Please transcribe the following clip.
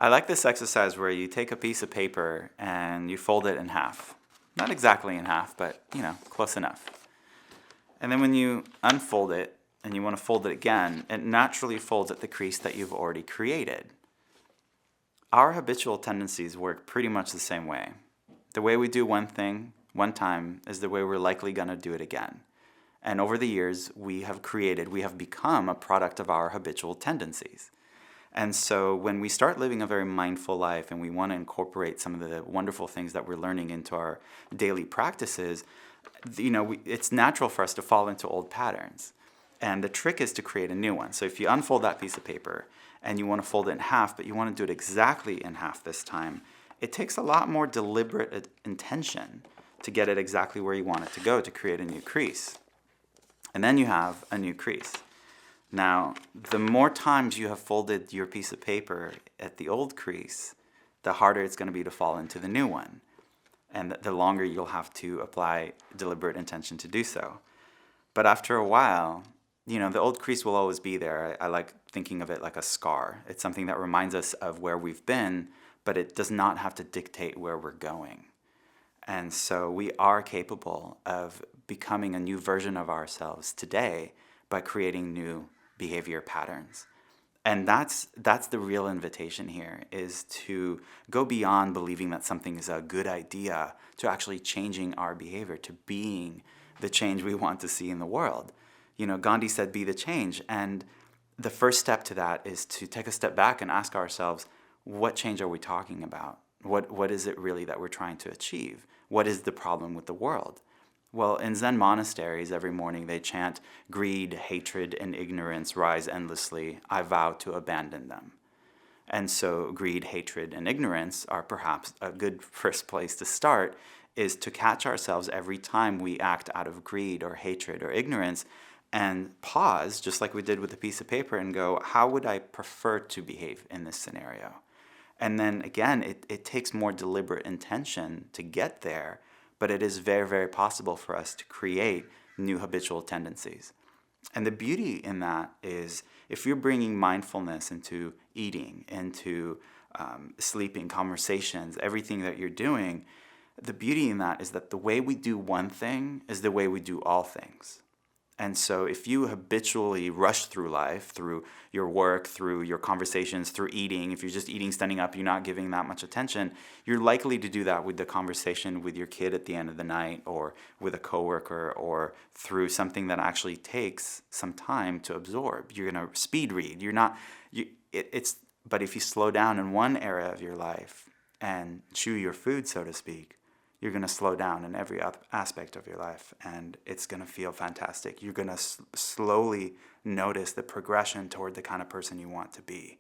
I like this exercise where you take a piece of paper and you fold it in half. Not exactly in half, but close enough. And then when you unfold it and you want to fold it again, it naturally folds at the crease that you've already created. Our habitual tendencies work pretty much the same way. The way we do one thing one time is the way we're likely going to do it again. And over the years, we have become a product of our habitual tendencies. And so when we start living a very mindful life and we want to incorporate some of the wonderful things that we're learning into our daily practices, it's natural for us to fall into old patterns. And the trick is to create a new one. So if you unfold that piece of paper and you want to fold it in half, but you want to do it exactly in half this time, it takes a lot more deliberate intention to get it exactly where you want it to go to create a new crease. And then you have a new crease. Now, the more times you have folded your piece of paper at the old crease, the harder it's going to be to fall into the new one. And the longer you'll have to apply deliberate intention to do so. But after a while, the old crease will always be there. I like thinking of it like a scar. It's something that reminds us of where we've been, but it does not have to dictate where we're going. And so we are capable of becoming a new version of ourselves today by creating new behavior patterns. And that's the real invitation here, is to go beyond believing that something is a good idea to actually changing our behavior, to being the change we want to see in the world. Gandhi said, be the change. And the first step to that is to take a step back and ask ourselves, what change are we talking about? What is it really that we're trying to achieve? What is the problem with the world? Well, in Zen monasteries, every morning they chant, greed, hatred, and ignorance rise endlessly. I vow to abandon them. And so greed, hatred, and ignorance are perhaps a good first place to start, is to catch ourselves every time we act out of greed or hatred or ignorance and pause, just like we did with a piece of paper, and go, how would I prefer to behave in this scenario? And then again, it takes more deliberate intention to get there, but it is very, very possible for us to create new habitual tendencies. And the beauty in that is, if you're bringing mindfulness into eating, into sleeping, conversations, everything that you're doing, the beauty in that is that the way we do one thing is the way we do all things. And so if you habitually rush through life, through your work, through your conversations, through eating, if you're just eating, standing up, you're not giving that much attention, you're likely to do that with the conversation with your kid at the end of the night, or with a coworker, or through something that actually takes some time to absorb. You're going to speed read. But if you slow down in one area of your life and chew your food, so to speak, you're going to slow down in every aspect of your life, and it's going to feel fantastic. You're going to slowly notice the progression toward the kind of person you want to be.